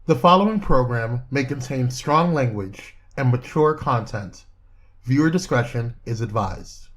The following program may contain strong language and mature content. Viewer discretion is advised.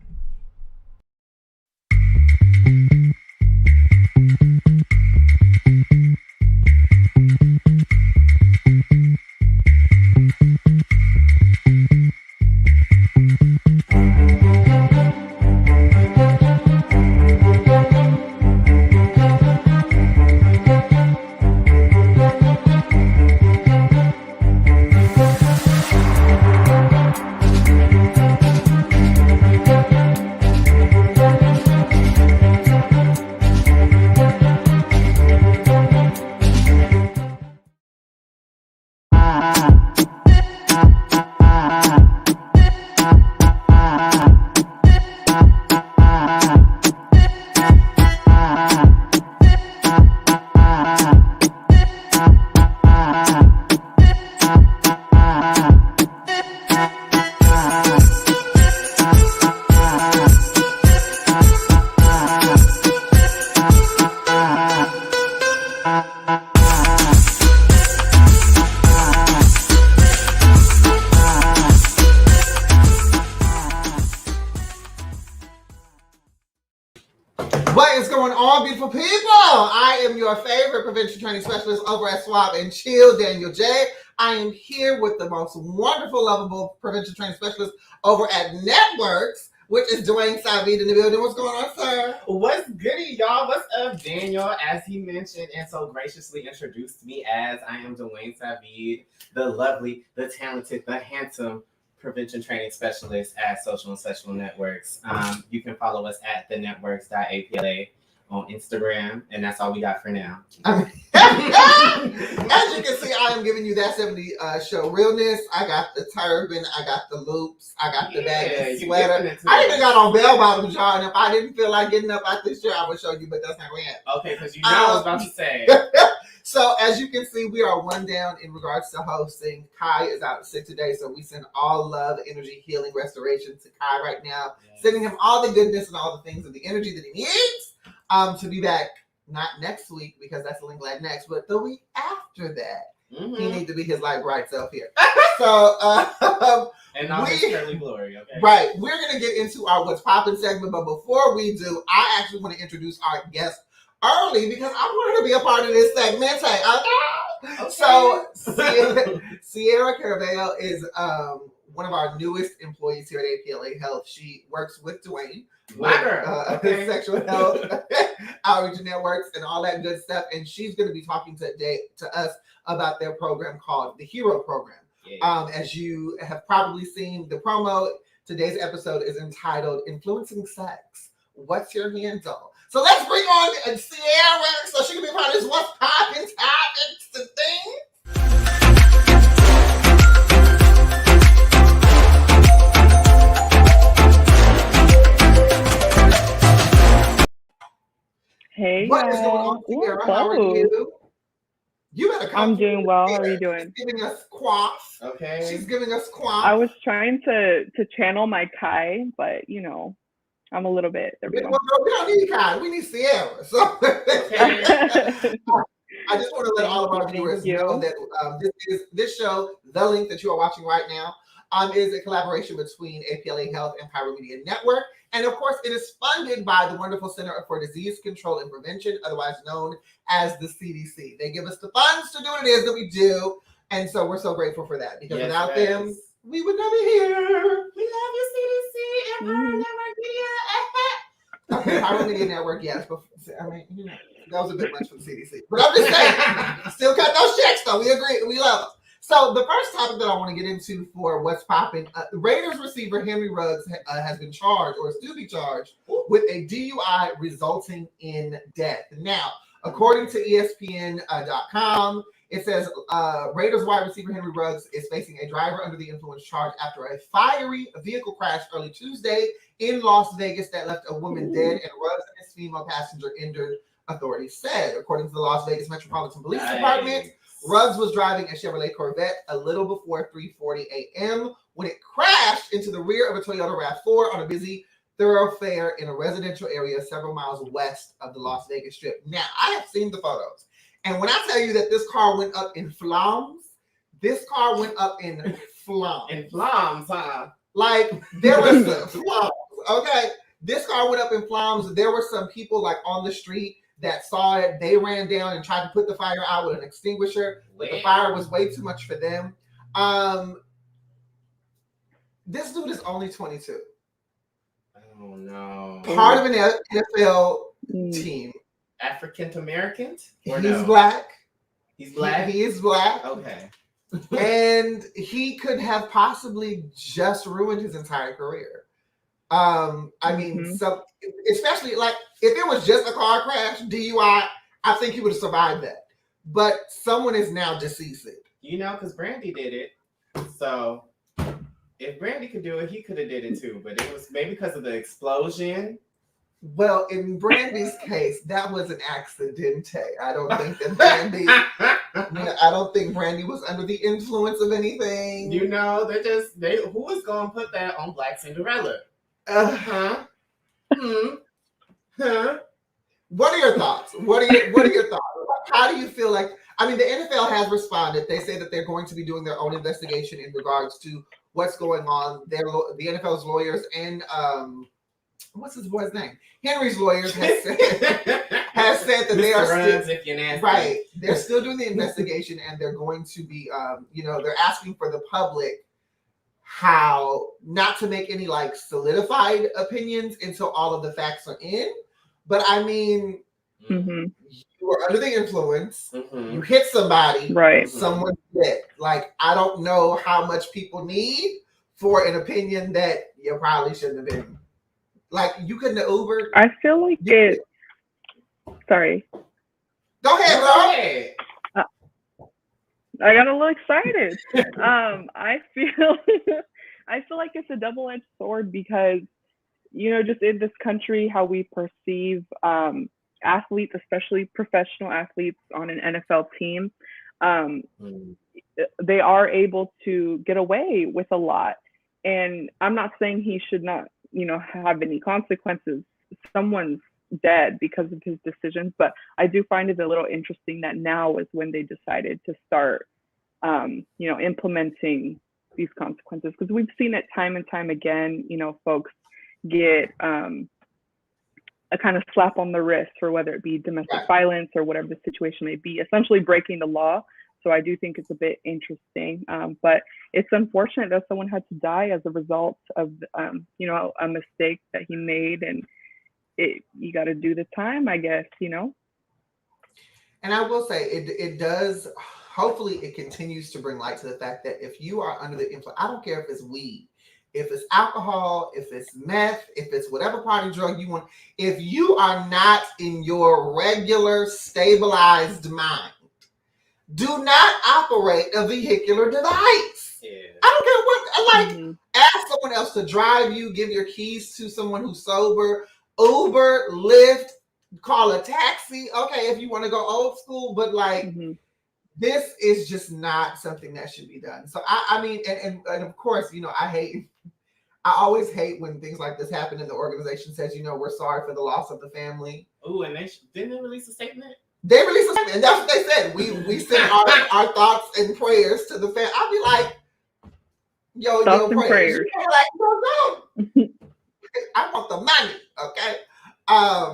What is going on, beautiful people? I am your favorite prevention training specialist over at Swab and Chill, Daniel J. I am here with the most wonderful, lovable prevention training specialist over at Networks, which is Dwayne Savid in the building. What's going on, sir? What's goody, y'all? What's up, Daniel? As he mentioned and so graciously introduced me as, I am Dwayne Savid, the lovely, the talented, the handsome prevention training specialist at Social and Sexual Networks. You can follow us at thenetworks.apla on Instagram, and that's all we got for now. As you can see, I am giving you that 70s show realness. I got the turban, I got the loops, I got the baggy sweater. I even got on bell bottoms, y'all, and if I didn't feel like getting up out this chair, I would show you, but that's not going to happen. Okay, because you know what I was about to say. So as you can see, we are one down in regards to hosting. Kai is out sick today, so we send all love, energy, healing, restoration to Kai right now, sending him all the goodness and all the things and the energy that he needs to be back, not next week, because that's the link like next, but the week after that. Mm-hmm. He needs to be his light bright self here. So and not his curly glory, okay? Right. We're going to get into our What's Poppin' segment, but before we do, I actually want to introduce our guest early because I want her to be a part of this segment. Okay. So Sierra Caraveo is one of our newest employees here at APLA Health. She works with Dwayne with sexual health outreach networks and all that good stuff, and she's going to be talking today to us about their program called the Hero Program. As you have probably seen the promo, today's episode is entitled Influencing Sex. What's your handle? So let's bring on Sierra so she can be part of this What's Poppin' topics and things. Hey, what is going on, Sierra? How are you? You better come. I'm doing well. How are you doing? She's giving us quaff. Okay. She's giving us quaff. I was trying to channel my Kai, but you know, I'm a little bit. There we go. Well, we don't need Kai. We need Sierra. So I just want to let all of our viewers know that this show, the link that you are watching right now, is a collaboration between APLA Health and Pyro Media Network. And of course, it is funded by the wonderful Center for Disease Control and Prevention, otherwise known as the CDC. They give us the funds to do what it is that we do. And so we're so grateful for that because without them, we would not be here. We love you, CDC and Pyro Network Media. Okay, Pyro Media Network, yes. But, I mean, you know, that was a bit much for the CDC. But I'm just saying, still cut those checks though. We agree. We love them. So the first topic that I want to get into for What's Poppin', Raiders receiver Henry Ruggs has been charged or is to be charged with a DUI resulting in death. Now, according to ESPN.com, it says Raiders wide receiver Henry Ruggs is facing a driver under the influence charge after a fiery vehicle crash early Tuesday in Las Vegas that left a woman dead and Ruggs and his female passenger injured, authorities said. According to the Las Vegas Metropolitan Police Department, Ruggs was driving a Chevrolet Corvette a little before 3:40 a.m. when it crashed into the rear of a Toyota RAV4 on a busy thoroughfare in a residential area several miles west of the Las Vegas Strip. Now, I have seen the photos, And when I tell you that this car went up in flames, this car went up in flames. In flames, huh? Like, there was some flames, okay? This car went up in flames. There were some people, like, on the street that saw it. They ran down and tried to put the fire out with an extinguisher, but the fire was way too much for them. This dude is only 22. Oh, no. Part of an NFL team. African Americans? He's black. He's black? He is black. Okay. And he could have possibly just ruined his entire career. I mean, so especially like if it was just a car crash, DUI, I think he would have survived that. But someone is now deceased. You know, because Brandy did it. So if Brandy could do it, he could have did it too. But it was maybe because of the explosion. Well, in Brandy's case, that was an accidente. I don't think that Brandy. I don't think Brandy was under the influence of anything. You know, who was going to put that on Black Cinderella? What are your thoughts? What are your thoughts? How do you feel like? I mean, the NFL has responded. They say that they're going to be doing their own investigation in regards to what's going on. The NFL's lawyers and what's his boy's name? Henry's lawyers has said that they are still right. They're still doing the investigation, and they're going to be, they're asking for the public how not to make any like solidified opinions until all of the facts are in. But I mean, you were under the influence. You hit somebody. Right. Someone dead. Like, I don't know how much people need for an opinion that you probably shouldn't have been. Like, you couldn't have Ubered. I feel like it. Sorry. Go ahead, bro. I got a little excited. I feel like it's a double-edged sword because, just in this country, how we perceive athletes, especially professional athletes on an NFL team, they are able to get away with a lot. And I'm not saying he should not, have any consequences. Someone's dead because of his decisions, but I do find it a little interesting that now is when they decided to start, implementing these consequences, because we've seen it time and time again. Folks get a kind of slap on the wrist for whether it be domestic violence or whatever the situation may be, essentially breaking the law. So I do think it's a bit interesting, but it's unfortunate that someone had to die as a result of, a mistake that he made, and you got to do the time, I guess, And I will say it does. Hopefully, it continues to bring light to the fact that if you are under the influence, I don't care if it's weed, if it's alcohol, if it's meth, if it's whatever party drug you want, if you are not in your regular stabilized mind, do not operate a vehicular device. Yeah. I don't care what, ask someone else to drive you, give your keys to someone who's sober, Uber, Lyft, call a taxi. Okay, if you want to go old school, but this is just not something that should be done. So I mean, and of course, I always hate when things like this happen and the organization says, we're sorry for the loss of the family. Oh, and didn't they release a statement? They released a statement, and that's what they said. We send our thoughts and prayers to the family. I'll be like, yo, prayers. Like, no. I want the money, okay?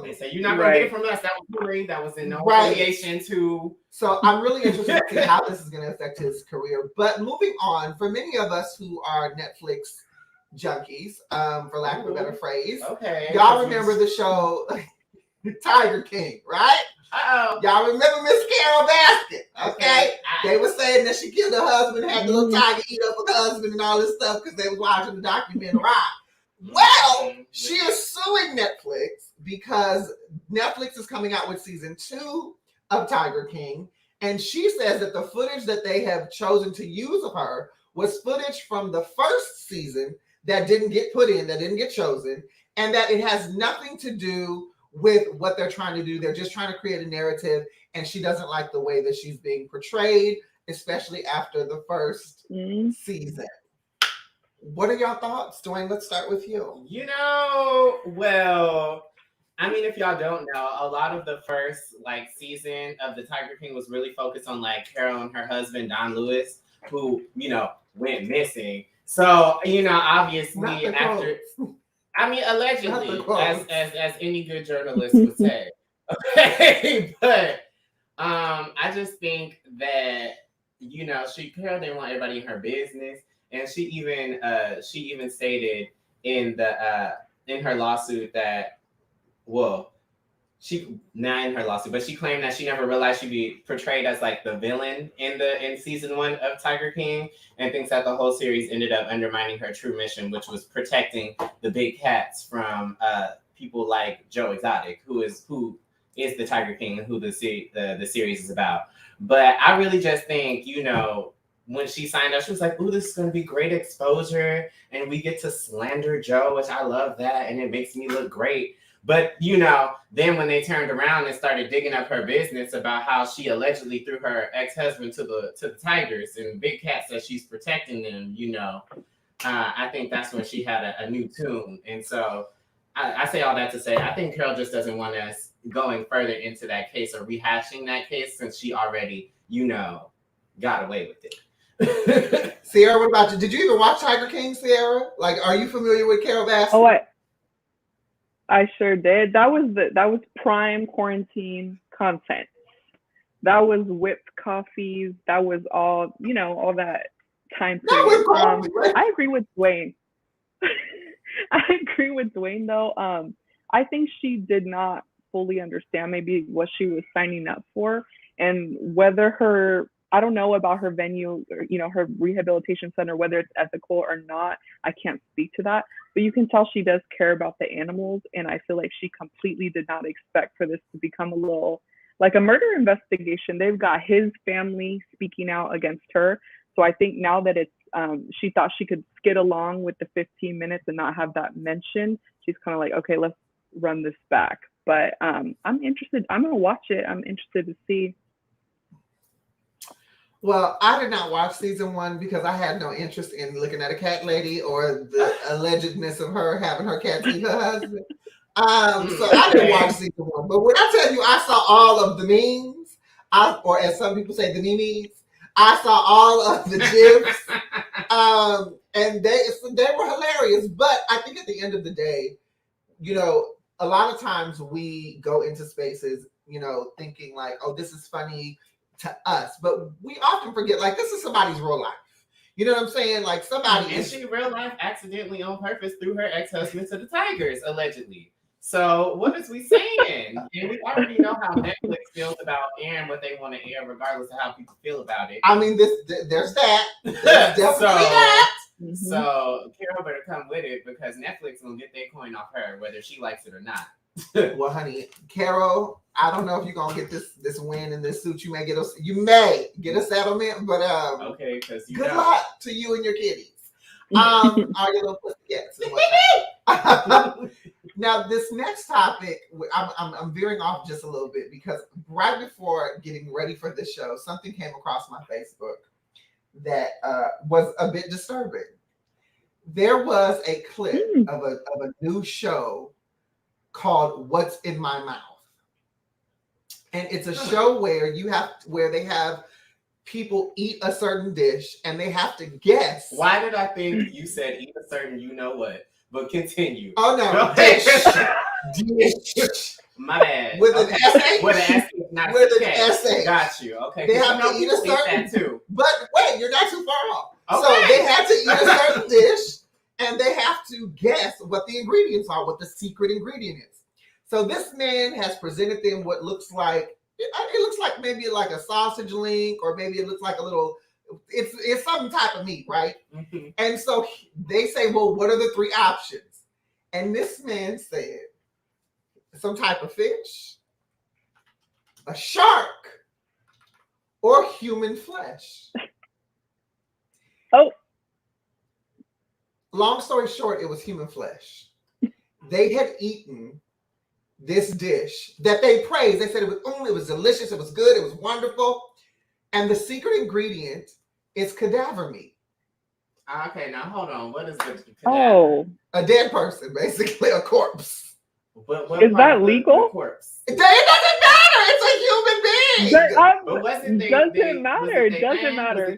They say you're not going to get it from us. That was free. That was in no affiliation to. So I'm really interested to see how this is going to affect his career. But moving on, for many of us who are Netflix junkies, for lack of a better phrase, y'all remember the show Tiger King, right? Y'all remember Miss Carol Baskin, okay? They were saying that she killed her husband, had the little tiger eat up her husband and all this stuff because they were watching the documentary. Well, she is suing Netflix because Netflix is coming out with season 2 of Tiger King, and she says that the footage that they have chosen to use of her was footage from the first season that didn't get put in, that didn't get chosen, and that it has nothing to do with what they're trying to do. They're just trying to create a narrative, and she doesn't like the way that she's being portrayed, especially after the first season. What are y'all thoughts? Dwayne, let's start with you. Well, I mean, if y'all don't know, a lot of the first like season of the Tiger King was really focused on like Carol and her husband Don Lewis, who went missing. So obviously after, I mean, allegedly, as any good journalist would say. Okay, but I just think that Carol didn't want everybody in her business, and she even stated in her lawsuit that, well, she not in her lawsuit, but she claimed that she never realized she'd be portrayed as like the villain in season 1 of Tiger King, and thinks that the whole series ended up undermining her true mission, which was protecting the big cats from people like Joe Exotic, who is the Tiger King and who the series is about. But I really just think, when she signed up, she was like, "Ooh, this is going to be great exposure, and we get to slander Joe, which I love that, and it makes me look great." But, then when they turned around and started digging up her business about how she allegedly threw her ex-husband to the tigers, and Big Cat says she's protecting them, I think that's when she had a new tune. And so I say all that to say, I think Carol just doesn't want us going further into that case or rehashing that case, since she already, got away with it. Sierra, what about you? Did you even watch Tiger King, Sierra? Like, are you familiar with Carol Baskin? Oh, I sure did. That was prime quarantine content. That was whipped coffees. That was all that time period. I agree with Dwayne. I agree with Dwayne though. I think she did not fully understand maybe what she was signing up for, and whether I don't know about her venue or, her rehabilitation center, whether it's ethical or not. I can't speak to that, but you can tell she does care about the animals. And I feel like she completely did not expect for this to become a little like a murder investigation. They've got his family speaking out against her. So I think now that it's, she thought she could skid along with the 15 minutes and not have that mentioned. She's kind of like, okay, let's run this back. But I'm interested. I'm going to watch it. I'm interested to see. Well, I did not watch season 1 because I had no interest in looking at a cat lady or the allegedness of her having her cat eat her husband. So I didn't watch season 1. But when I tell you I saw all of the memes, or as some people say, the memes, I saw all of the gifs, and they were hilarious. But I think at the end of the day, a lot of times we go into spaces, thinking like, oh, this is funny to us, but we often forget, like, this is somebody's real life. You know what I'm saying? Like, somebody and she real life accidentally on purpose threw her ex-husband to the tigers, allegedly. So what is we saying? And we already know how Netflix feels about airing what they want to air, regardless of how people feel about it. I mean, there's that. There's definitely that. So Carol better come with it, because Netflix will get their coin off her, whether she likes it or not. Well, honey, Carol, I don't know if you're gonna get this win in this suit. You may get a settlement, but okay, because good luck to you and your kitties. All your little pussycats and whatnot. Now, this next topic, I'm veering off just a little bit, because right before getting ready for this show, something came across my Facebook that was a bit disturbing. There was a clip of a new show called "What's in My Mouth," and it's a show where they have people eat a certain dish and they have to guess. Why did I think you said eat a certain what? But continue. Oh no, dish. My bad. With an S. With an S, not with an S. Got you. Okay. They have to eat a certain. That too. But wait, you're not too far off. Okay. So they have to eat a certain dish, and they have to guess what the ingredients are, what the secret ingredient is. So this man has presented them what looks like, it looks like maybe like a sausage link, or maybe it looks like a little, it's some type of meat, right? Mm-hmm. And so they say, well, what are the 3 options? And this man said, some type of fish, a shark, or human flesh. Oh. Long story short, it was human flesh. They had eaten this dish that they praised. They said it was delicious, it was good, it was wonderful. And the secret ingredient is cadaver meat. Okay, now hold on. What is the cadaver? Oh. A dead person, basically, a corpse. What Is part that of the legal? corpse? It doesn't matter. It's a human being. But wasn't they? Doesn't matter. Was it they Doesn't name? matter. Was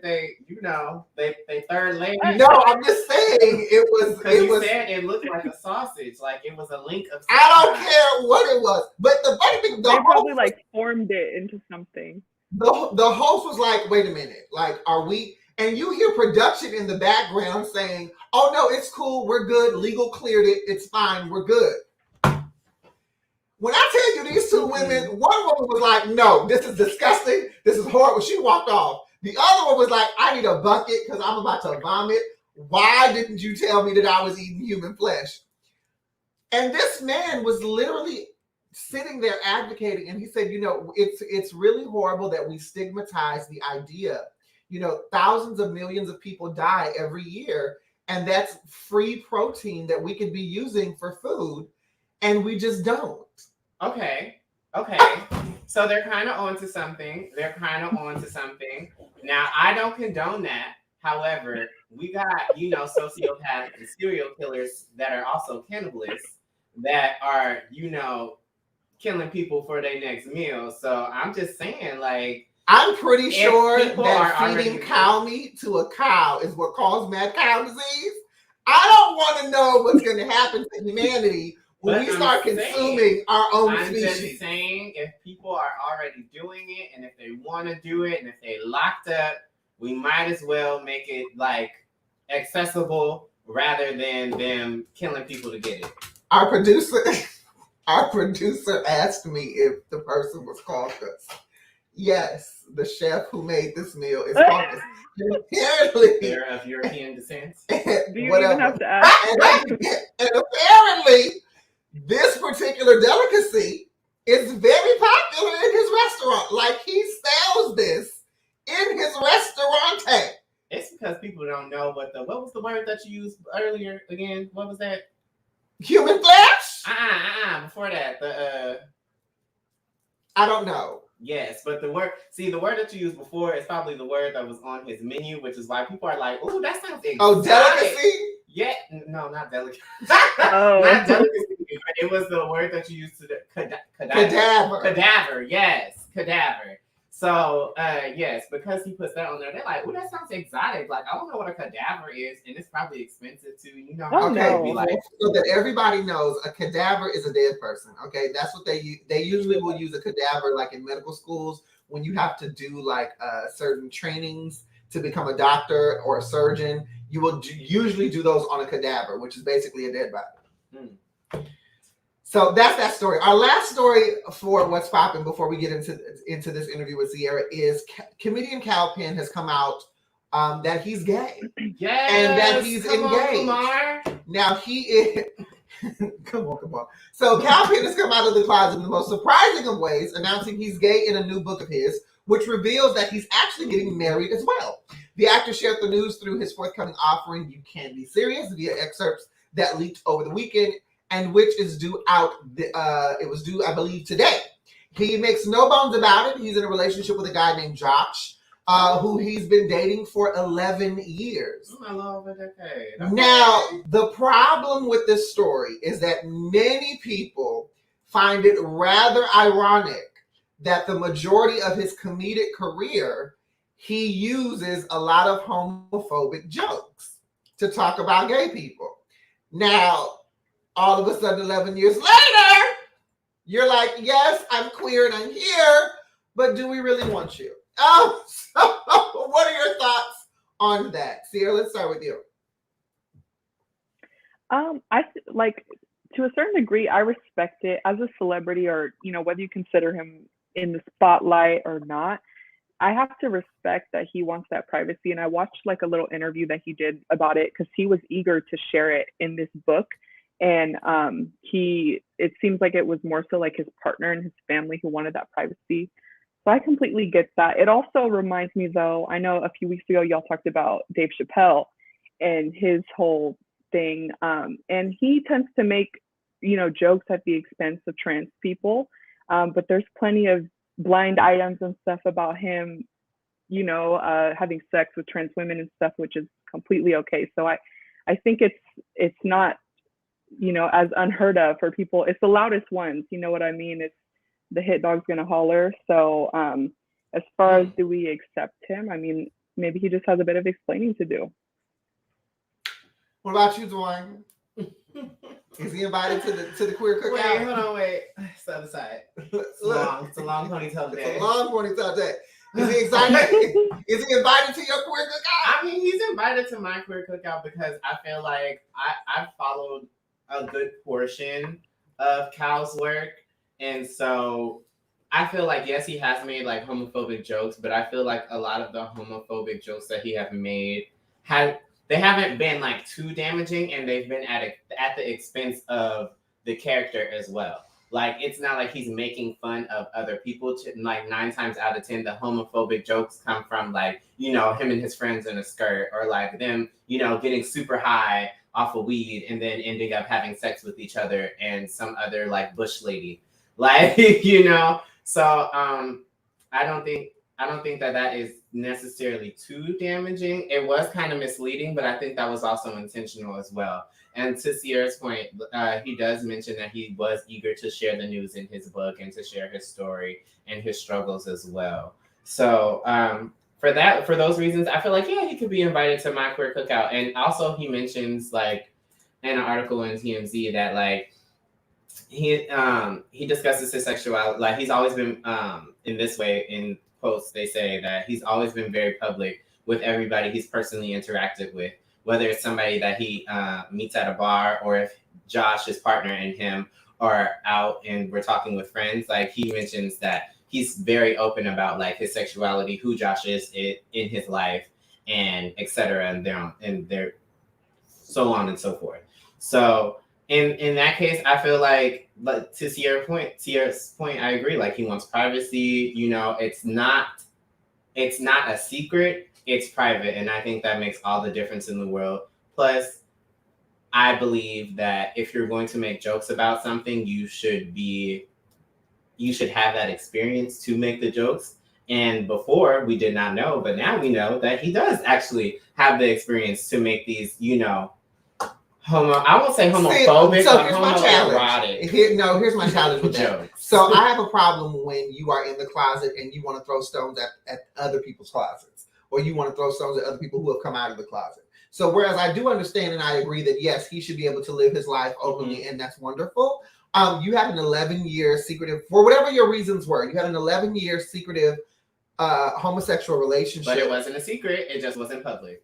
it they third leg? No, I'm just saying it was. Because It you was. said it looked like a sausage, like it was a link of. I don't care what it was, but the funny thing, They probably like formed it into something. the host was like, "Wait a minute, like, are we?" And you hear production in the background saying, "Oh no, it's cool, we're good. Legal cleared it. It's fine, we're good." When I tell you these two women, one woman was like, "No, this is disgusting. This is horrible." She walked off. The other one was like, "I need a bucket because I'm about to vomit. Why didn't you tell me that I was eating human flesh?" And this man was literally sitting there advocating, and he said, it's really horrible that we stigmatize the idea. Thousands of millions of people die every year, and that's free protein that we could be using for food, and we just don't. Okay. So they're kind of onto something. Now, I don't condone that. However, we got, sociopaths and serial killers that are also cannibalists that are, killing people for their next meal. So I'm just saying, like, I'm pretty sure that are feeding cow meat to a cow is what caused mad cow disease. I don't want to know what's going to happen to humanity when we start consuming our own species. I'm just saying, if people are already doing it, and if they want to do it, and if they locked up, we might as well make it like accessible rather than them killing people to get it. Our producer asked me if the person was caucus. Yes, the chef who made this meal is caucus. Apparently, they're of European descent. Do you even have to ask? And apparently, this particular delicacy is very popular in his restaurant. Like, he sells this in his restaurant. It's because people don't know what was the word that you used earlier again? What was that? Human flesh? Before that, I don't know. Yes, but the word that you used before is probably the word that was on his menu, which is why people are like, "Oh, that sounds exotic." Oh, delicacy? Yeah, no, not delicacy. Oh. Not delicacy. It was the word that you used to cadaver. Cadaver, yes, cadaver. So, yes, because he puts that on there, they're like, "Oh, that sounds exotic." Like, I don't know what a cadaver is, and it's probably expensive too. Be like, so that everybody knows, a cadaver is a dead person. Okay, that's what they usually will use a cadaver like in medical schools when you have to do like certain trainings to become a doctor or a surgeon. You will usually do those on a cadaver, which is basically a dead body. So that's that story. Our last story for What's Poppin' before we get into this interview with Sierra is comedian Cal Penn has come out that he's gay. Yes, and that he's engaged. On, now he is. Come on. So Cal Penn has come out of the closet in the most surprising of ways, announcing he's gay in a new book of his, which reveals that he's actually getting married as well. The actor shared the news through his forthcoming offering, You Can't Be Serious, via excerpts that leaked over the weekend, and which is due out. It was due, I believe, today. He makes no bones about it. He's in a relationship with a guy named Josh, who he's been dating for 11 years. Now, the problem with this story is that many people find it rather ironic that the majority of his comedic career, he uses a lot of homophobic jokes to talk about gay people. Now, all of a sudden, 11 years later, you're like, yes, I'm queer and I'm here, but do we really want you? So what are your thoughts on that? Sierra, let's start with you. I like, to a certain degree, I respect it as a celebrity, or whether you consider him in the spotlight or not. I have to respect that he wants that privacy, and I watched like a little interview that he did about it because he was eager to share it in this book. And it seems like it was more so like his partner and his family who wanted that privacy. So I completely get that. It also reminds me, though, I know a few weeks ago y'all talked about Dave Chappelle and his whole thing. And he tends to make, jokes at the expense of trans people. But there's plenty of blind items and stuff about him, having sex with trans women and stuff, which is completely okay. So I think it's not as unheard of for people. It's the loudest ones, you know what I mean? It's the hit dog's gonna holler. So as far as do we accept him, I mean, maybe he just has a bit of explaining to do. What about you, Dwayne? Is he invited to the queer cookout? Wait, hold on, wait. It's the other side. It's a long ponytail day. It's a long ponytail day. Is he excited? Is he invited to your queer cookout? I mean, he's invited to my queer cookout because I feel like I followed a good portion of Cal's work. And so I feel like, yes, he has made like homophobic jokes, but I feel like a lot of the homophobic jokes that he have made they haven't been like too damaging, and they've been at the expense of the character as well. Like, it's not like he's making fun of other people. Like 9 times out of 10, the homophobic jokes come from like, him and his friends in a skirt, or like them, getting super high off of weed and then ending up having sex with each other and some other like bush lady. Like, so I don't think that is necessarily too damaging. It was kind of misleading, but I think that was also intentional as well. And to Sierra's point, he does mention that he was eager to share the news in his book and to share his story and his struggles as well. So for those reasons, I feel like, yeah, he could be invited to my queer cookout. And also he mentions like in an article in TMZ that like he discusses his sexuality. Like, he's always been in this way, in quotes, they say that he's always been very public with everybody he's personally interacted with, whether it's somebody that he meets at a bar, or if Josh, his partner, and him are out and we're talking with friends. Like, he mentions that he's very open about like his sexuality, who Josh is in his life, and etc. And they're so on and so forth. So in that case, I feel like to Sierra's point, I agree. Like, he wants privacy. It's not a secret. It's private, and I think that makes all the difference in the world. Plus, I believe that if you're going to make jokes about something, you should have that experience to make the jokes. And before, we did not know, but now we know that he does actually have the experience to make these, I won't say homophobic, so but here's my challenge. Here's my challenge with that. So I have a problem when you are in the closet and you want to throw stones at other people's closets, or you want to throw stones at other people who have come out of the closet. So whereas I do understand and I agree that, yes, he should be able to live his life openly, and that's wonderful. You had an 11-year secretive, for whatever your reasons were, you had an 11-year secretive homosexual relationship. But it wasn't a secret. It just wasn't public.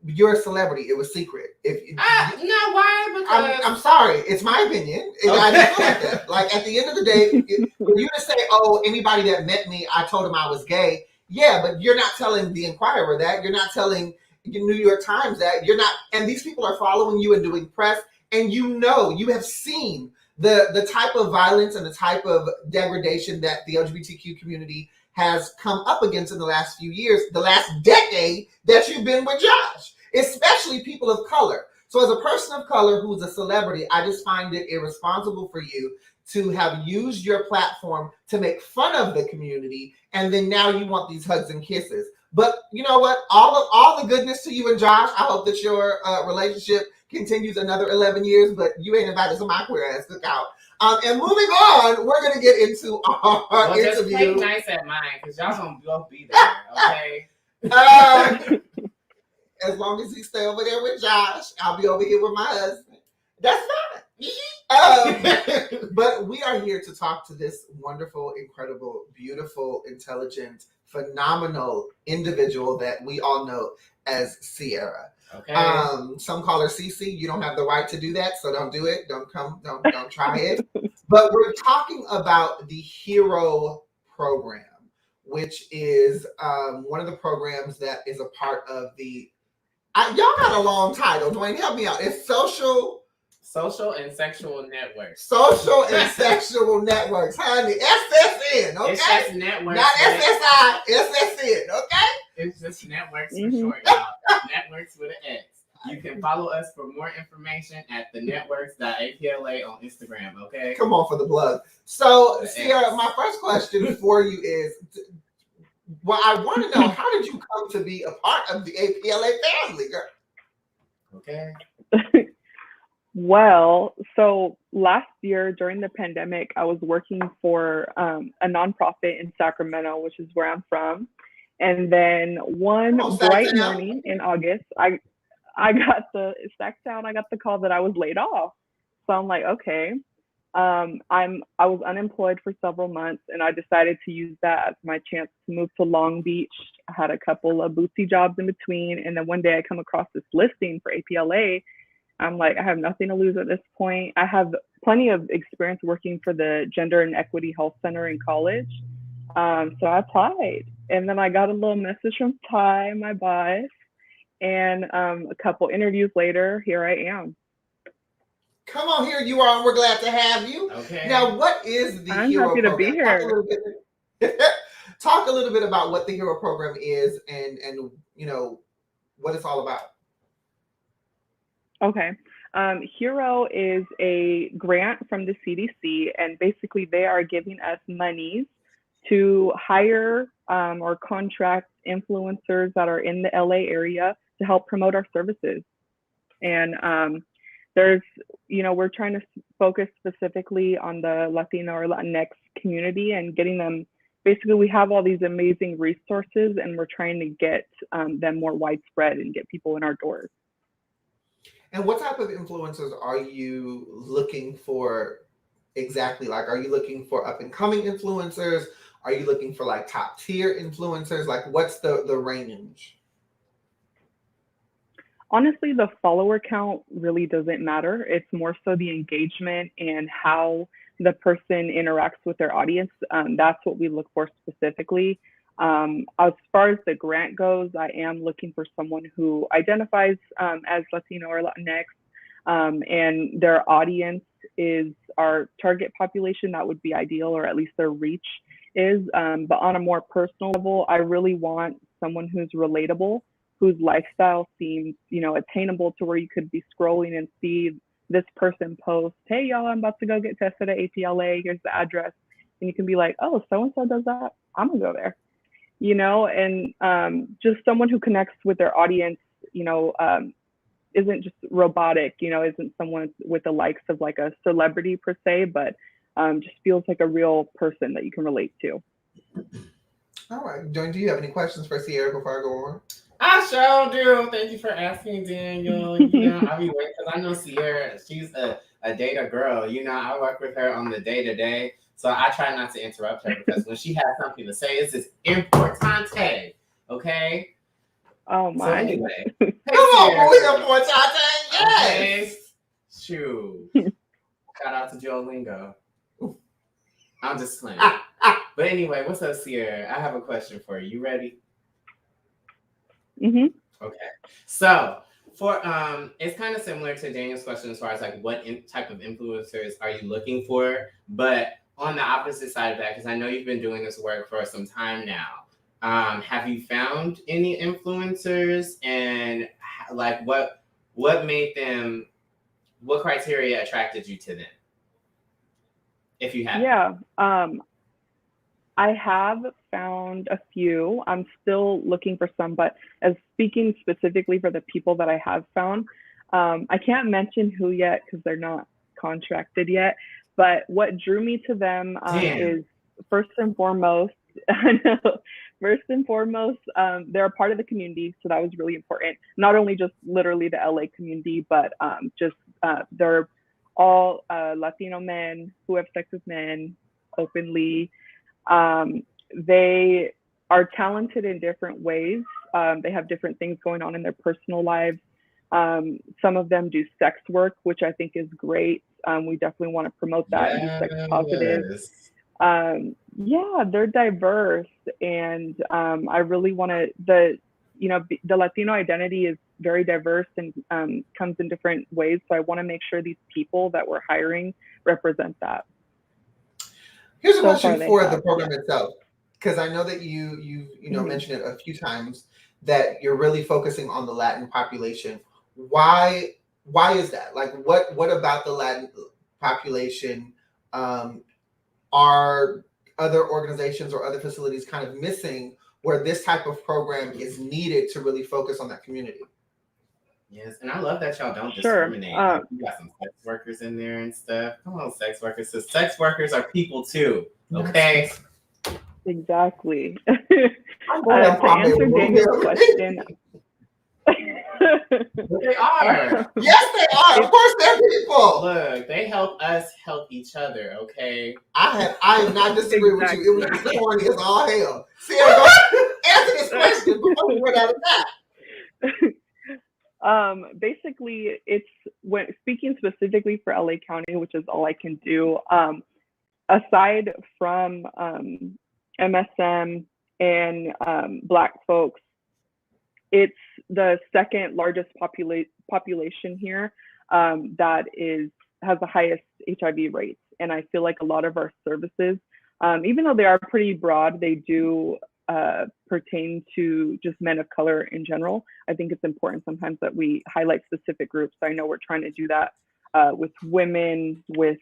You're a celebrity. It was secret. No, why? Because I'm sorry. It's my opinion. Okay. I didn't feel like that. Like, at the end of the day, for you to say, "Oh, anybody that met me, I told him I was gay." Yeah, but you're not telling the Inquirer that. You're not telling the New York Times that. You're not. And these people are following you and doing press, and you have seen the type of violence and the type of degradation that the LGBTQ community has come up against in the last few years, the last decade that you've been with Josh, especially people of color. So as a person of color who's a celebrity, I just find it irresponsible for you to have used your platform to make fun of the community, and then now you want these hugs and kisses. But you know what? All the goodness to you and Josh. I hope that your relationship continues another 11 years, but you ain't invited to my queer ass cookout. And moving on, we're going to get into our interview. Just play nice at mine, because y'all going to both be there, okay? As long as he stay over there with Josh, I'll be over here with my husband. That's fine. But we are here to talk to this wonderful, incredible, beautiful, intelligent, phenomenal individual that we all know as Sierra. Okay. Some call her Cece. You don't have the right to do that, so don't do it. Don't try it. But we're talking about the Hero program, which is one of the programs that is a part of the. Y'all got a long title. Dwayne, help me out. It's Social and Sexual Networks. Social and Sexual Networks, honey. SSN, okay? It's just networks. Not SSI, SSN, okay? It's just networks for short, y'all. Networks with an X. You can follow us for more information at thenetworks.apla on Instagram, okay? Come on for the plug. So, Sierra, my first question for you is, well, I want to know, how did you come to be a part of the APLA family, girl? Okay. Well, so last year during the pandemic, I was working for a nonprofit in Sacramento, which is where I'm from. And then Come one on, bright Sacktown. morning in August, I got the Sacktown, I got the call that I was laid off. So I'm like, okay. I was unemployed for several months, and I decided to use that as my chance to move to Long Beach. I had a couple of bootsy jobs in between, and then one day I come across this listing for APLA. I'm like, I have nothing to lose at this point. I have plenty of experience working for the Gender and Equity Health Center in college. So I applied. And then I got a little message from Ty, my boss. And a couple interviews later, here I am. Come on, here you are, and we're glad to have you. Okay. Now, what is the I'm Hero happy to program? be here. Talk a little bit about what the Hero program is and what it's all about. Okay. Hero is a grant from the CDC, and basically they are giving us monies to hire or contract influencers that are in the LA area to help promote our services. And we're trying to focus specifically on the Latino or Latinx community and getting them. Basically, we have all these amazing resources, and we're trying to get them more widespread and get people in our doors. And what type of influencers are you looking for exactly? Like, are you looking for up and coming influencers? Are you looking for like top tier influencers? Like, what's the range? Honestly, the follower count really doesn't matter. It's more so the engagement and how the person interacts with their audience. That's what we look for specifically. As far as the grant goes, I am looking for someone who identifies as Latino or Latinx, and their audience is our target population. That would be ideal, or at least their reach is. But on a more personal level, I really want someone who's relatable, whose lifestyle seems, attainable to where you could be scrolling and see this person post, hey, y'all, I'm about to go get tested at APLA. Here's the address. And you can be like, oh, so-and-so does that. I'm going to go there. And just someone who connects with their audience, isn't just robotic, isn't someone with the likes of like a celebrity per se, but just feels like a real person that you can relate to. All right. Do you have any questions for Sierra before I go on? I sure do. Thank you for asking, Daniel. I'll be waiting because I know Sierra, she's a data girl. I work with her on the day-to-day. So I try not to interrupt her because when she has something to say, it's just importante. Okay? Oh my. So anyway. Come on, boy, importante. Yes. Okay. Shoot. Shout out to Duolingo. I'm just playing. But anyway, what's up, Sierra? I have a question for you. You ready? Mm-hmm. Okay. So for it's kind of similar to Daniel's question as far as like what type of influencers are you looking for, but on the opposite side of that, because I know you've been doing this work for some time now. Have you found any influencers, and like what made them? What criteria attracted you to them? If you have. Yeah. I have found a few. I'm still looking for some, but as speaking specifically for the people that I have found, I can't mention who yet because they're not contracted yet. But what drew me to them is first and foremost, they're a part of the community, so that was really important. Not only just literally the LA community, but they're all Latino men who have sex with men openly. They are talented in different ways. They have different things going on in their personal lives. Some of them do sex work, which I think is great. We definitely want to promote that and be sex positive. They're diverse, and I really want to. The Latino identity is very diverse and comes in different ways. So I want to make sure these people that we're hiring represent that. Here's a question for the program itself, because I know that you mentioned it a few times that you're really focusing on the Latin population. Why is that? Like, what about the Latin population are other organizations or other facilities kind of missing where this type of program is needed to really focus on that community? Yes, and I love that y'all don't Sure. discriminate. You got some sex workers in there and stuff. Come on, sex workers. So sex workers are people too. Okay. Exactly. To answer Daniel's question. But they are. Yes, they are. Of course, they're people. Look, they help us help each other. Okay. I have not disagreed with you. It was just corny as all hell. Sierra, answer this question before we run out of time. Basically, it's when speaking specifically for LA County, which is all I can do. Aside from MSM and Black folks, it's the second largest population here that has the highest HIV rates. And I feel like a lot of our services, even though they are pretty broad, they do pertain to just men of color in general. I think it's important sometimes that we highlight specific groups. I know we're trying to do that with women, with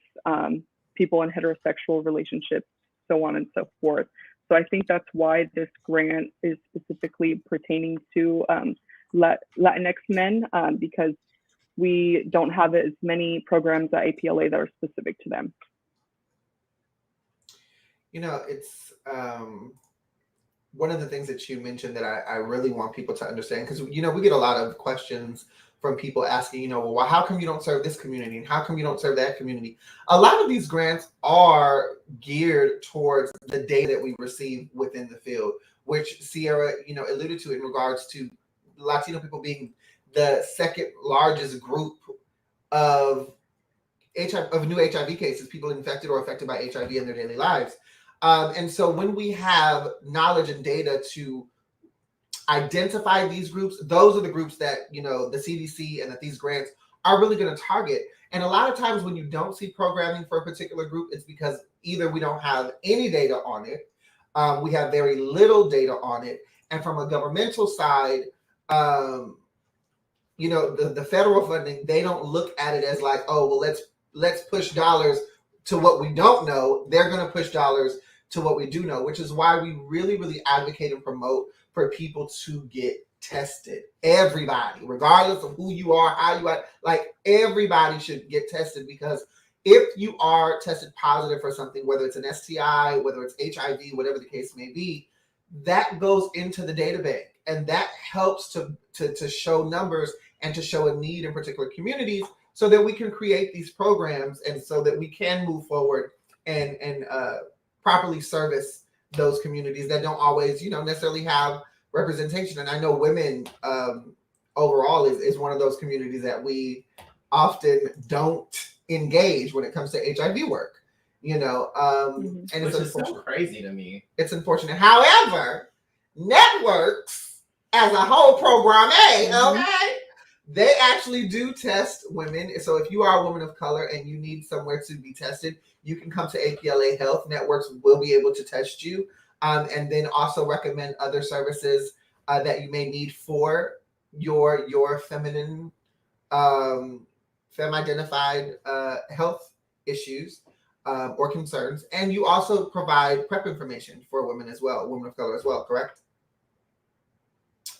people in heterosexual relationships, so on and so forth. So I think that's why this grant is specifically pertaining to Latinx men, because we don't have as many programs at APLA that are specific to them. You know, it's one of the things that you mentioned that I really want people to understand, because, you know, we get a lot of questions from people asking, you know, well, how come you don't serve this community? And how come you don't serve that community? A lot of these grants are geared towards the data that we receive within the field, which Sierra, you know, alluded to in regards to Latino people being the second largest group of new HIV cases, people infected or affected by HIV in their daily lives. And so when we have knowledge and data to identify these groups, those are the groups that, you know, the CDC and that these grants are really going to target. And a lot of times when you don't see programming for a particular group, it's because either we don't have any data on it, we have very little data on it, and from a governmental side, you know, the federal funding, they don't look at it as like, oh, well, let's push dollars to what we don't know. They're going to push dollars to what we do know, which is why we really, really advocate and promote for people to get tested. Everybody, regardless of who you are, how you are, like everybody should get tested, because if you are tested positive for something, whether it's an STI, whether it's HIV, whatever the case may be, that goes into the data bank, and that helps to show numbers and to show a need in particular communities, so that we can create these programs and so that we can move forward and properly service those communities that don't always, you know, necessarily have representation. And I know women overall is one of those communities that we often don't engage when it comes to HIV work, you know, and which is so crazy to me. It's unfortunate. However, networks as a whole, program A, okay, they actually do test women. So if you are a woman of color and you need somewhere to be tested, you can come to APLA Health. Networks will be able to test you, and then also recommend other services that you may need for your feminine, femme-identified health issues or concerns. And you also provide PrEP information for women as well, women of color as well, correct?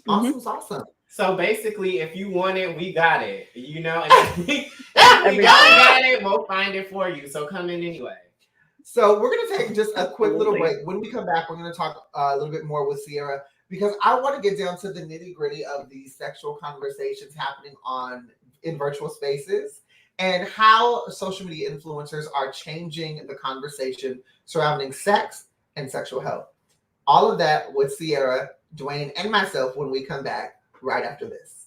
Awesome. So basically, if you want it, we got it. You know, and if we got it, we'll find it for you. So come in anyway. So we're going to take just a quick little break. When we come back, we're going to talk a little bit more with Sierra, because I want to get down to the nitty-gritty of these sexual conversations happening in virtual spaces, and how social media influencers are changing the conversation surrounding sex and sexual health. All of that with Sierra, Dwayne, and myself when we come back right after this.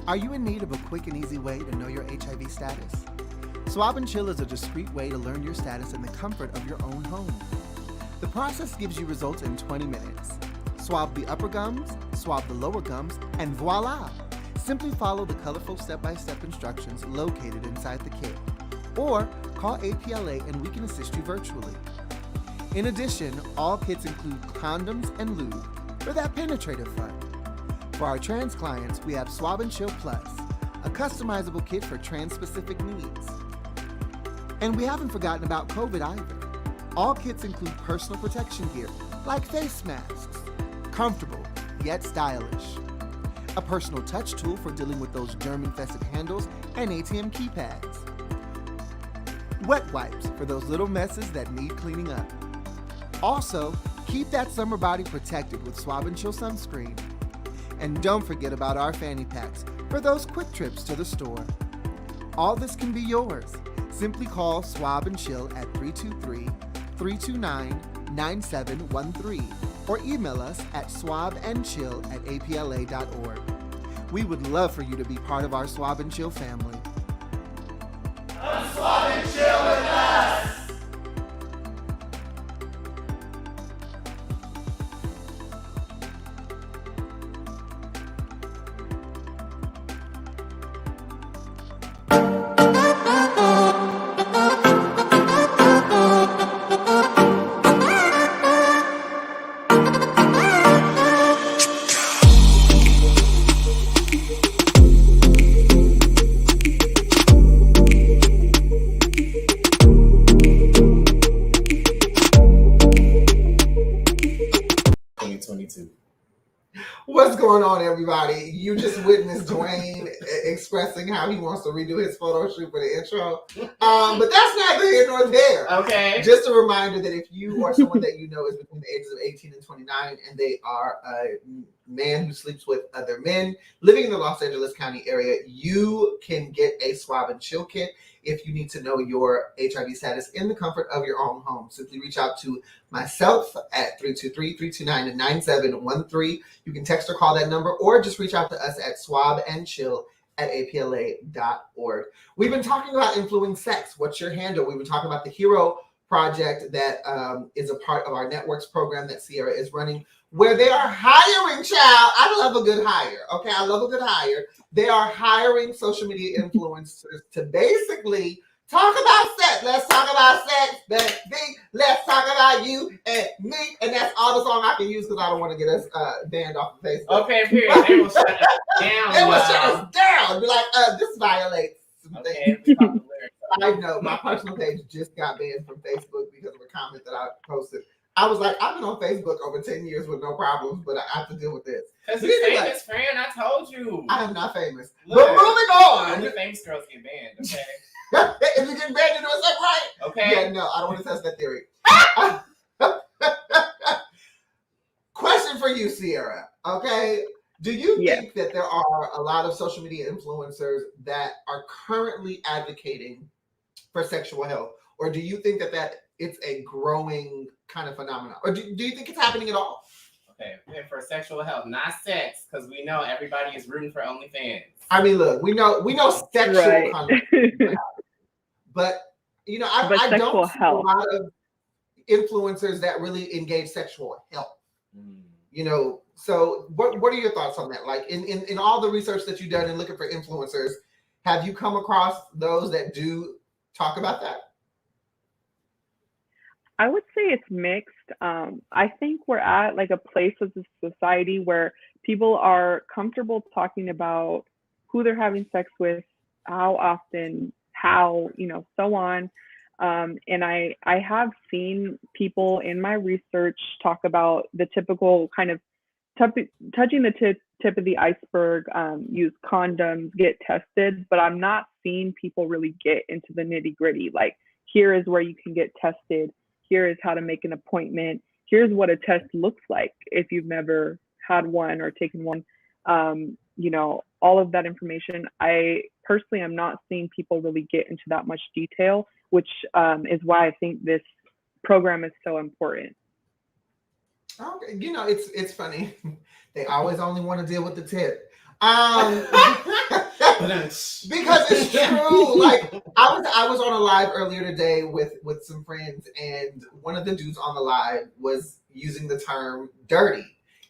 Are you in need of a quick and easy way to know your HIV status? Swab and Chill is a discreet way to learn your status in the comfort of your own home. The process gives you results in 20 minutes. Swab the upper gums, swab the lower gums, and voila! Simply follow the colorful step-by-step instructions located inside the kit. Or call APLA and we can assist you virtually. In addition, all kits include condoms and lube for that penetrative fun. For our trans clients, we have Swab and Chill Plus, a customizable kit for trans-specific needs. And we haven't forgotten about COVID either. All kits include personal protection gear, like face masks, comfortable yet stylish. A personal touch tool for dealing with those germ-infested handles and ATM keypads. Wet wipes for those little messes that need cleaning up. Also, keep that summer body protected with Swab and Chill sunscreen. And don't forget about our fanny packs for those quick trips to the store. All this can be yours. Simply call Swab and Chill at 323-329-9713 or email us at swabandchill@apla.org. We would love for you to be part of our Swab and Chill family. Swab and chill with us. What's going on, everybody? You just witnessed Dwayne expressing how he wants to redo his photo shoot for the intro. But that's neither here nor there. Okay. Just a reminder that if you or someone that you know is between the ages of 18 and 29 and they are a man who sleeps with other men living in the Los Angeles County area, you can get a Swab and Chill kit if you need to know your HIV status in the comfort of your own home. Simply reach out to myself at 323-329-9713. You can text or call that number, or just reach out to us at swabandchill@apla.org. We've been talking about influencing sex. What's your handle? We've been talking about the Hero project that is a part of our networks program that Sierra is running, where they are hiring, child. I love a good hire. Okay, I love a good hire. They are hiring social media influencers to basically talk about sex. Let's talk about sex, baby. Let's talk about you and me. And that's all the song I can use because I don't want to get us banned off of Facebook. Okay, period. They will shut us down. They will shut us down. Be like, this violates some Okay. things. I know my personal page just got banned from Facebook because of a comment that I posted. I was like, I've been on Facebook over 10 years with no problems, but I have to deal with this. Because you're famous, friend. I told you. I am not famous. Look, but moving on. Only famous girls get banned, okay? If you get banned, you know it's right. Okay. Yeah, no, I don't want to test that theory. Question for you, Sierra. Okay. Do you think that there are a lot of social media influencers that are currently advocating for sexual health? Or do you think that it's a growing kind of phenomenon? Or do you think it's happening at all? Okay, for sexual health, not sex, because we know everybody is rooting for OnlyFans. I mean, look, we know sexual content, but you know, I don't see a lot of influencers that really engage sexual health. You know, so what are your thoughts on that? Like in all the research that you've done and looking for influencers, have you come across those that do talk about that? I would say it's mixed. I think we're at like a place of the society where people are comfortable talking about who they're having sex with, how often, how, so on. And I have seen people in my research talk about the typical kind of touching the tip of the iceberg, use condoms, get tested, but I'm not seeing people really get into the nitty gritty. Like, here is where you can get tested. Here is how to make an appointment. Here's what a test looks like if you've never had one or taken one. All of that information. I personally am not seeing people really get into that much detail, which is why I think this program is so important. Okay, it's funny. They always only want to deal with the tip. Because it's true. Like I was on a live earlier today with some friends, and one of the dudes on the live was using the term dirty.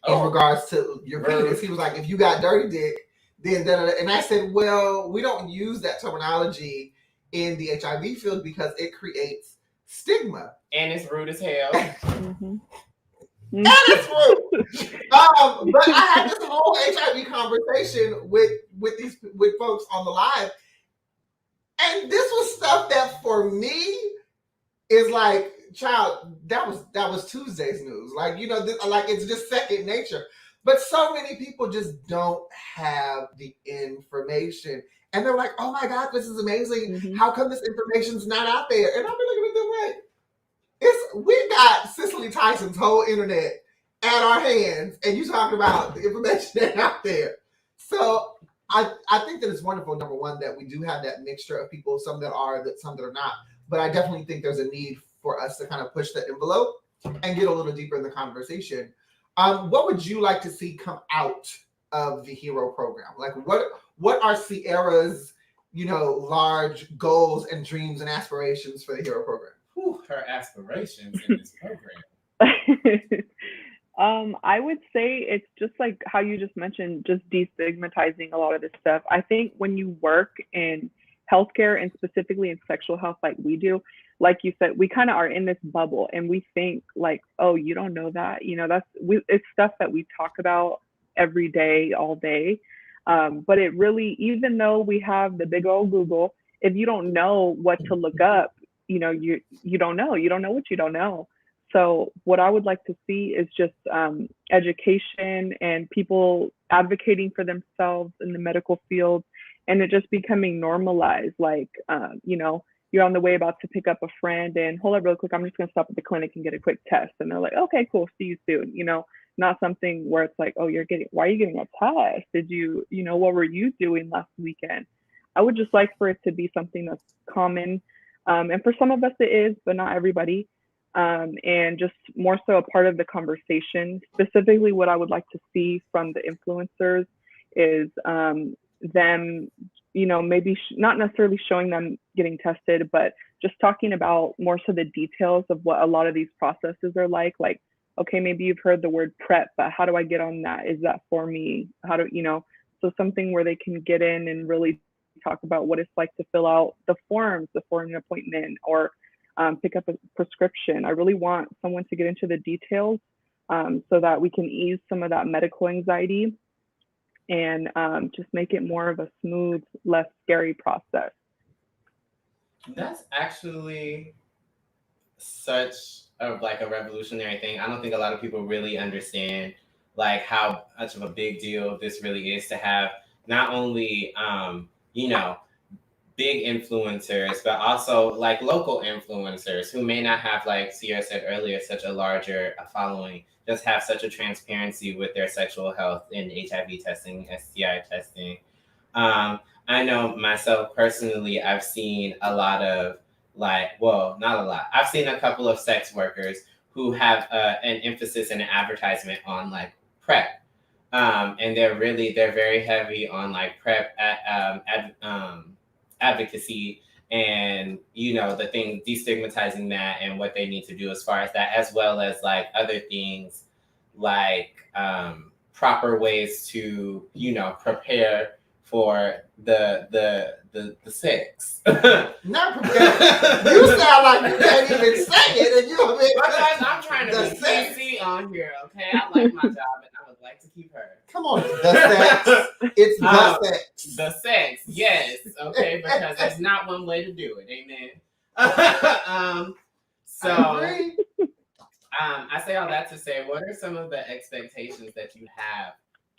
in regards to your penis. He was like, if you got dirty dick, then and I said, well, we don't use that terminology in the HIV field because it creates stigma. And it's rude as hell. Mm-hmm. And it's rude. But I had this whole HIV conversation with folks on the live. And this was stuff that for me is like, child, that was Tuesday's news. Like, you know, like it's just second nature. But so many people just don't have the information. And they're like, oh my God, this is amazing. Mm-hmm. How come this information's not out there? And I've been looking at them like, we got Cicely Tyson's whole internet at our hands, and you talking about the information that's out there. So I think that it's wonderful, number one, that we do have that mixture of people, some that are, some that are not. But I definitely think there's a need for us to kind of push the envelope and get a little deeper in the conversation. What would you like to see come out of the HERO program? Like, what are Sierra's, you know, large goals and dreams and aspirations for the HERO program? Her aspirations in this program. I would say it's just like how you just mentioned, just destigmatizing a lot of this stuff. I think when you work in healthcare and specifically in sexual health like we do, like you said, we kind of are in this bubble and we think like, oh, you don't know that, you know, it's stuff that we talk about every day, all day. But it really, even though we have the big old Google, if you don't know what to look up, you know, you don't know what you don't know. So what I would like to see is just education and people advocating for themselves in the medical field, and it just becoming normalized. Like, you know, you're on the way about to pick up a friend and hold up real quick, I'm just going to stop at the clinic and get a quick test. And they're like, okay, cool, see you soon. You know, not something where it's like, oh, why are you getting a test? Did you know, what were you doing last weekend? I would just like for it to be something that's common. And for some of us it is, but not everybody. And just more so a part of the conversation. Specifically, what I would like to see from the influencers is them, you know, maybe not necessarily showing them getting tested, but just talking about more so the details of what a lot of these processes are like. Like, okay, maybe you've heard the word PrEP, but how do I get on that? Is that for me? How do, you know, so something where they can get in and really talk about what it's like to fill out the forms for an appointment or pick up a prescription. I really want someone to get into the details so that we can ease some of that medical anxiety and just make it more of a smooth, less scary process. That's actually such a revolutionary thing. I don't think a lot of people really understand like how much of a big deal this really is to have not only you know, big influencers, but also like local influencers who may not have, like Sierra said earlier, such a larger following, just have such a transparency with their sexual health in HIV testing, STI testing. I know myself personally, I've seen a lot of not a lot. I've seen a couple of sex workers who have an emphasis and an advertisement on like PrEP. And they're very heavy on like PrEP advocacy and, you know, the thing, destigmatizing that and what they need to do as far as that, as well as like other things like proper ways to, you know, prepare for the sex. Not prepared. You sound like you can't even say it, and you because I'm trying to be PC on here, okay? I like my job and I would like to keep her. Come on, the sex. It's the sex. The sex, yes, okay, because there's not one way to do it, amen. So I say all that to say, what are some of the expectations that you have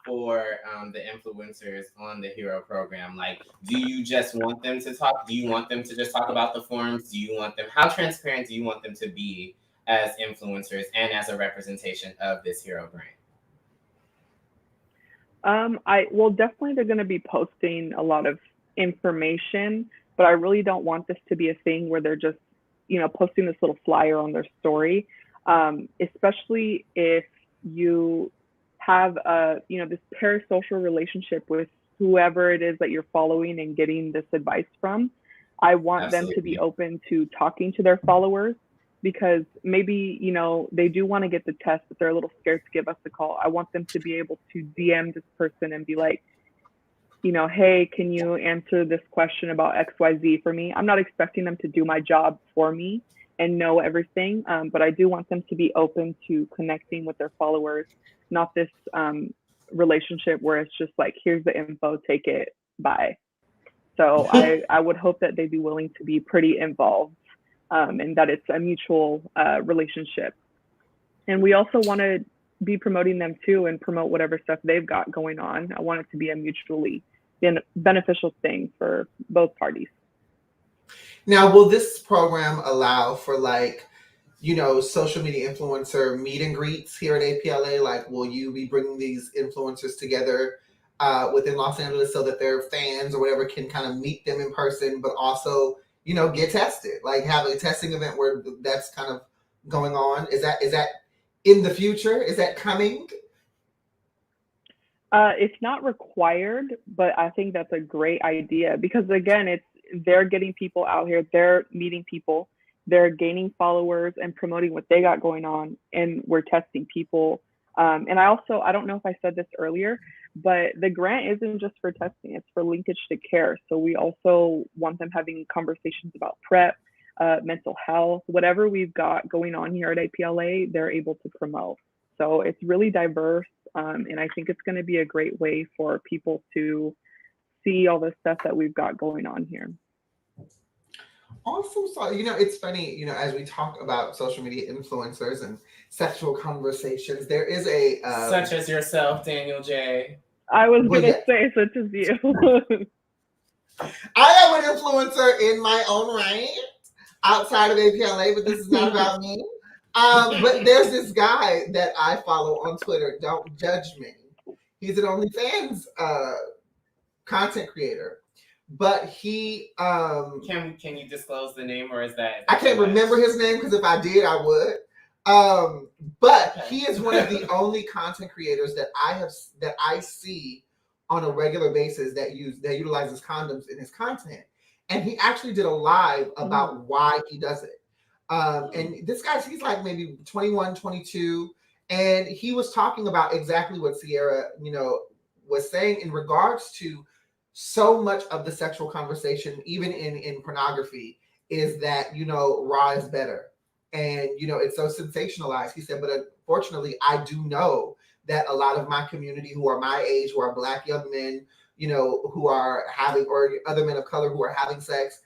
for the influencers on the HERO program? Like, do you just want them to talk? Do you want them to just talk about the forums? Do you want them, how transparent do you want them to be as influencers and as a representation of this HERO brand? Definitely they're going to be posting a lot of information, but I really don't want this to be a thing where they're just, you know, posting this little flyer on their story, especially if you have this parasocial relationship with whoever it is that you're following and getting this advice from. I want them to be open to talking to their followers because maybe, you know, they do want to get the test, but they're a little scared to give us a call. I want them to be able to DM this person and be like, you know, hey, can you answer this question about XYZ for me? I'm not expecting them to do my job for me and know everything, but I do want them to be open to connecting with their followers, not this relationship where it's just like, here's the info, take it, bye. So I would hope that they'd be willing to be pretty involved, and that it's a mutual relationship. And we also want to be promoting them too and promote whatever stuff they've got going on. I want it to be a mutually beneficial thing for both parties. Now, will this program allow for, like, you know, social media influencer meet and greets here at APLA? Like, will you be bringing these influencers together within Los Angeles so that their fans or whatever can kind of meet them in person, but also, you know, get tested? Like, have a testing event where that's kind of going on. Is that in the future? Is that coming? It's not required, but I think that's a great idea because, again, they're getting people out here, they're meeting people, they're gaining followers and promoting what they got going on, and we're testing people. And I don't know if I said this earlier, but the grant isn't just for testing, it's for linkage to care. So we also want them having conversations about PrEP, mental health, whatever we've got going on here at APLA, they're able to promote. So it's really diverse. And I think it's going to be a great way for people to see all the stuff that we've got going on here. Awesome. So, you know, it's funny, you know, as we talk about social media influencers and sexual conversations, there is a... such as yourself, Daniel J. I was going to say, such as you. I am an influencer in my own right, outside of APLA, but this is not about me. But there's this guy that I follow on Twitter. Don't judge me. He's an OnlyFans content creator, but he can you disclose the name, or is that I can't remember his name because if I did, I would. But he is one of the only content creators that I see on a regular basis that utilizes condoms in his content, and he actually did a live about why he does it. And this guy, he's like maybe 21, 22. And he was talking about exactly what Sierra, you know, was saying in regards to so much of the sexual conversation, even in pornography, is that, you know, raw is better. And, you know, it's so sensationalized. He said, but unfortunately, I do know that a lot of my community who are my age, who are Black young men, you know, who are having, or other men of color who are having sex,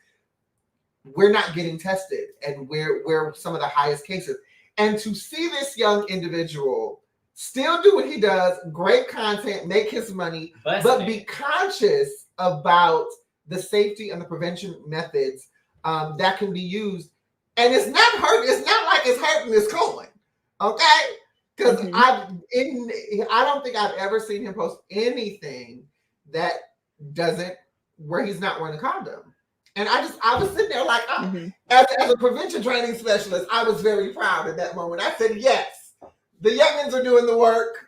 we're not getting tested, and we're some of the highest cases. And to see this young individual still do what he does, great content, make his money, but be conscious about the safety and the prevention methods that can be used. And it's not like it's hurting his colon, okay? Because I don't think I've ever seen him post anything that where he's not wearing a condom. And I was sitting there like, as a prevention training specialist, I was very proud at that moment. I said, yes, the youngins are doing the work.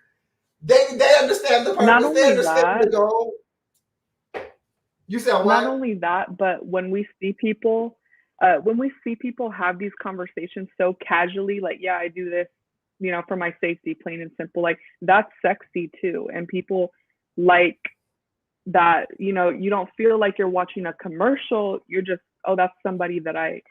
They understand the purpose. They understand the goal. You said what? Not only that, but when we see people have these conversations so casually, like, yeah, I do this, you know, for my safety, plain and simple, like, that's sexy too. And people like that, you know, you don't feel like you're watching a commercial. You're just, oh, that's somebody that I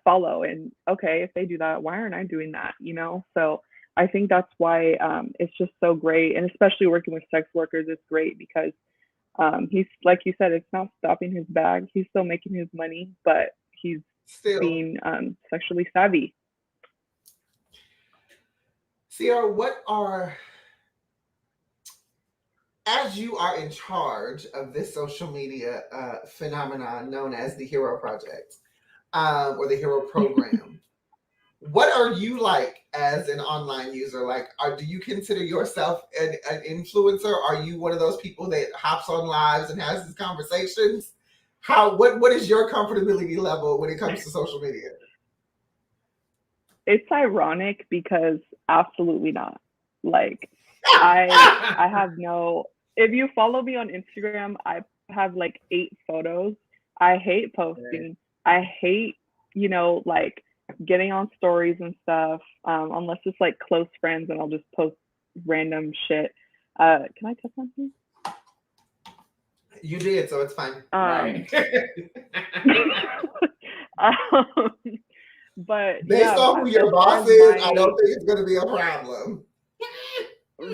follow. And okay, if they do that, why aren't I doing that? You know? So I think that's why it's just so great. And especially working with sex workers is great because he's, like you said, it's not stopping his bag. He's still making his money, but he's being sexually savvy. Sierra, as you are in charge of this social media phenomenon known as the Hero Project or the Hero Program, what are you like as an online user? Like, do you consider yourself an influencer? Are you one of those people that hops on lives and has these conversations? What is your comfortability level when it comes to social media? It's ironic because absolutely not. Like, I have no. If you follow me on Instagram, I have like 8 photos. I hate posting. I hate, you know, like getting on stories and stuff, unless it's like close friends, and I'll just post random shit. Can I tell something? You did, so it's fine. Right. But Based off who your boss is, I don't think it's going to be a problem.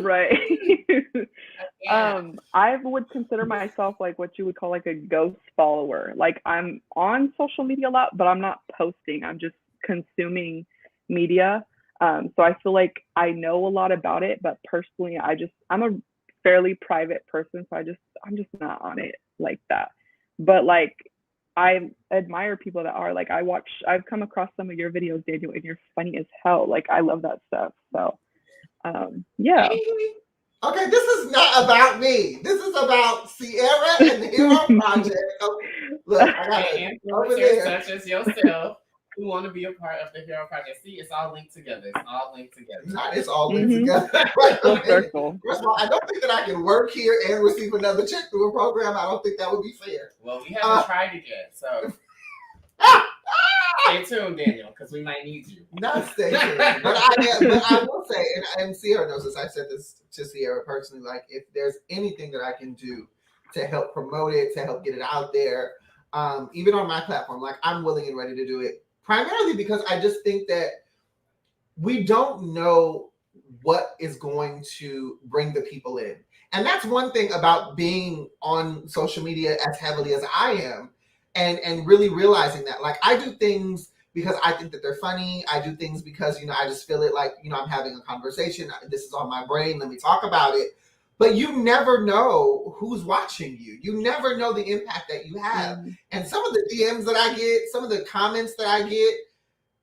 Right. I would consider myself like what you would call like a ghost follower. Like I'm on social media a lot, but I'm not posting. I'm just consuming media. So I feel like I know a lot about it, but personally, I'm a fairly private person, so I'm just not on it like that. But like I admire people that are. Like I've come across some of your videos, Daniel, and you're funny as hell. Like I love that stuff. So yeah. Okay, this is not about me. This is about Sierra and the Hero Project. Okay, look, I got it over there. Such as yourself who want to be a part of the Hero Project. See, it's all linked together. It's all linked together. It's all linked together. First circle. of all, I don't think that I can work here and receive another check through a program. I don't think that would be fair. Well, we haven't tried it yet, so stay tuned, Daniel, because we might need you. Not stay tuned, but I will say, and Sierra knows this. I said this to Sierra personally. Like, if there's anything that I can do to help promote it, to help get it out there, even on my platform, like I'm willing and ready to do it. Primarily because I just think that we don't know what is going to bring the people in. And that's one thing about being on social media as heavily as I am, and really realizing that. Like, I do things because I think that they're funny. I do things because, I just feel it like, I'm having a conversation. This is on my brain. Let me talk about it. But you never know who's watching you. You never know the impact that you have. Mm-hmm. And some of the DMs that I get, some of the comments that I get,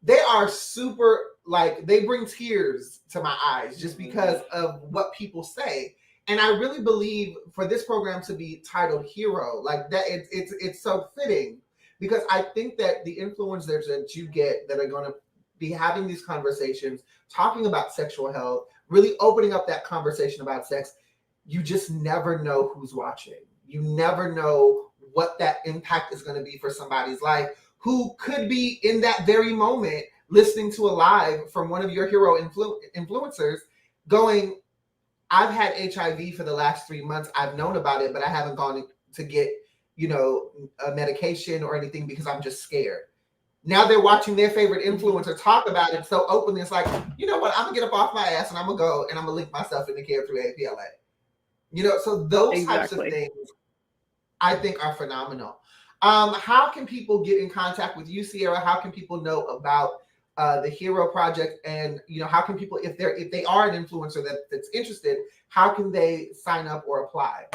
they are super, like, they bring tears to my eyes just because of what people say. And I really believe for this program to be titled Hero, like that, it's so fitting, because I think that the influencers that you get that are going to be having these conversations, talking about sexual health, really opening up that conversation about sex, you just never know who's watching. You never know what that impact is going to be for somebody's life who could be in that very moment listening to a live from one of your hero influencers going, I've had HIV for the last 3 months. I've known about it, but I haven't gone to get, a medication or anything because I'm just scared. Now they're watching their favorite influencer talk about it so openly. It's like, you know what? I'm going to get up off my ass and I'm going to go and I'm going to link myself into care through APLA. So those types of things I think are phenomenal. How can people get in contact with you, Sierra? How can people know about the Hero Project? And, how can people, if they are an influencer that's interested, how can they sign up or apply?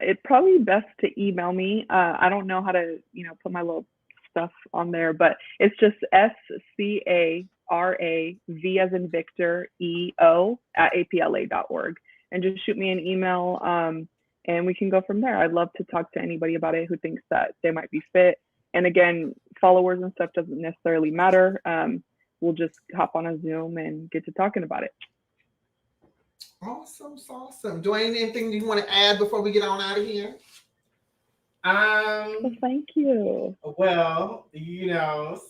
It'd probably be best to email me. I don't know how to, put my little stuff on there, but it's just SCARAV as in Victor, EO @apla.org. And just shoot me an email, and we can go from there. I'd love to talk to anybody about it who thinks that they might be fit. And again, followers and stuff doesn't necessarily matter. We'll just hop on a Zoom and get to talking about it. Awesome. Dwayne, anything you want to add before we get on out of here? Well, thank you. Well,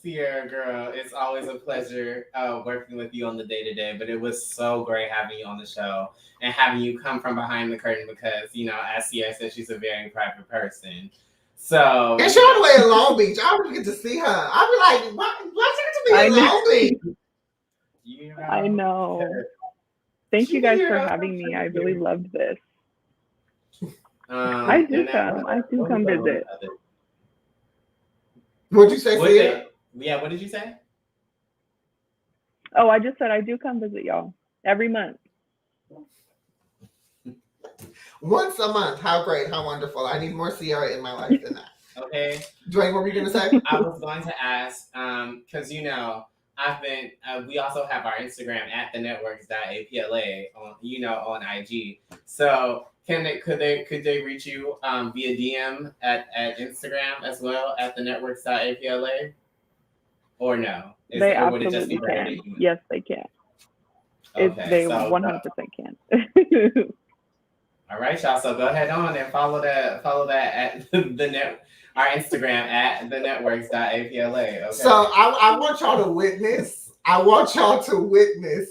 Sierra girl, it's always a pleasure working with you on the day-to-day, but it was so great having you on the show and having you come from behind the curtain because, as Sierra said, she's a very private person. So, and she's all the way in Long Beach. I don't get to see her. I'll be like, why she get to be in Long Beach? I know. Thank you guys for having me. I really loved this. I do come visit. What'd you say, Sierra? Yeah, what did you say? Oh, I just said I do come visit y'all every month. Once a month. How great. How wonderful. I need more Sierra in my life than that. Okay. Dwayne, what were you going to say? I was going to ask, because, I've been, we also have our Instagram @thenetworks.apla on IG. So could they reach you via DM at Instagram as well @thenetworks.apla? Or no? They absolutely can. Yes, they can. Okay, they 100% can. All right, y'all. So go ahead on and follow that at the net. our Instagram at thenetworks.apla. Okay. So I want y'all to witness. I want y'all to witness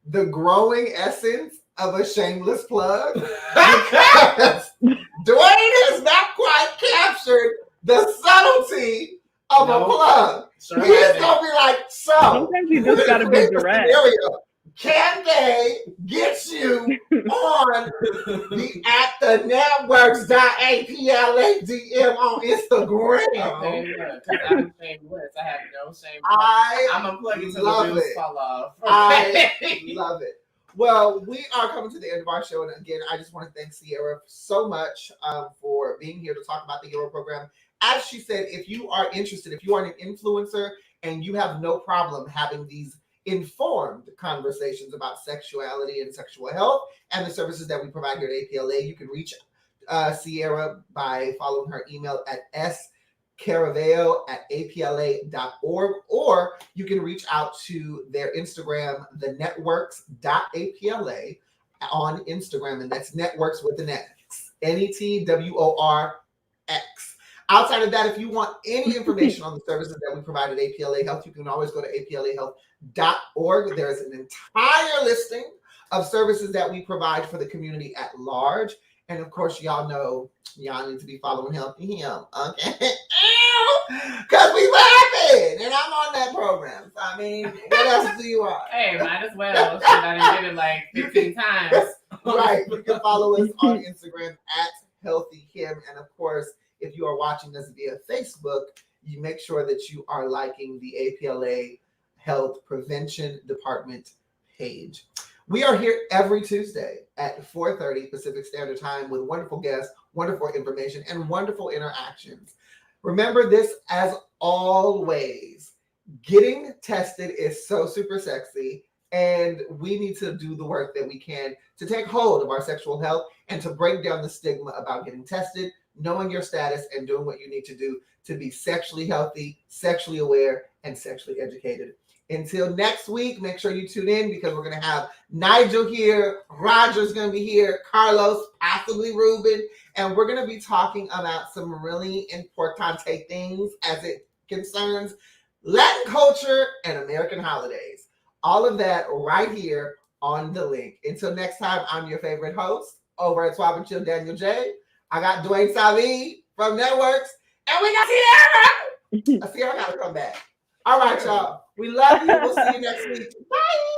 the growing essence of a shameless plug. Because Dwayne has not quite captured the subtlety of a plug. Sure He is gonna be like, so Sometimes you just gotta be direct. scenario. Can they get you on the at the networks.apla DM on Instagram? Okay, look, because I'm shameless. I have no shame. I'm unplugging till the wheels fall off. I love it. Well, we are coming to the end of our show. And again, I just want to thank Sierra so much for being here to talk about the Hero program. As she said, if you are interested, if you are an influencer and you have no problem having these informed conversations about sexuality and sexual health and the services that we provide here at APLA, you can reach Sierra by following her email at Caraveo@apla.org, or you can reach out to their Instagram, thenetworks.apla on Instagram, and that's networks with an X, NETWORX. Outside of that, if you want any information on the services that we provide at APLA Health, you can always go to aplahealth.org. There's an entire listing of services that we provide for the community at large. And of course, y'all know y'all need to be following Healthy Him, okay? Because we laughing, and I'm on that program. So, I mean, what else do you want? Hey, might as well. Shit, I done did it like 15 times. Right. You can follow us on Instagram at Healthy Him. And of course, if you are watching us via Facebook, you make sure that you are liking the APLA Health Prevention Department page. We are here every Tuesday at 4:30 Pacific Standard Time with wonderful guests, wonderful information, and wonderful interactions. Remember this, as always, getting tested is so super sexy, and we need to do the work that we can to take hold of our sexual health and to break down the stigma about getting tested, knowing your status, and doing what you need to do to be sexually healthy, sexually aware, and sexually educated. Until next week, make sure you tune in because we're going to have Nigel here, Roger's going to be here, Carlos, possibly Ruben, and we're going to be talking about some really important things as it concerns Latin culture and American holidays. All of that right here on the link. Until next time, I'm your favorite host over at Swap and Chill, Daniel J. I got Dwayne Savi from Networks, and we got Sierra. Sierra got to come back. All right, y'all. We love you. We'll see you next week. Bye.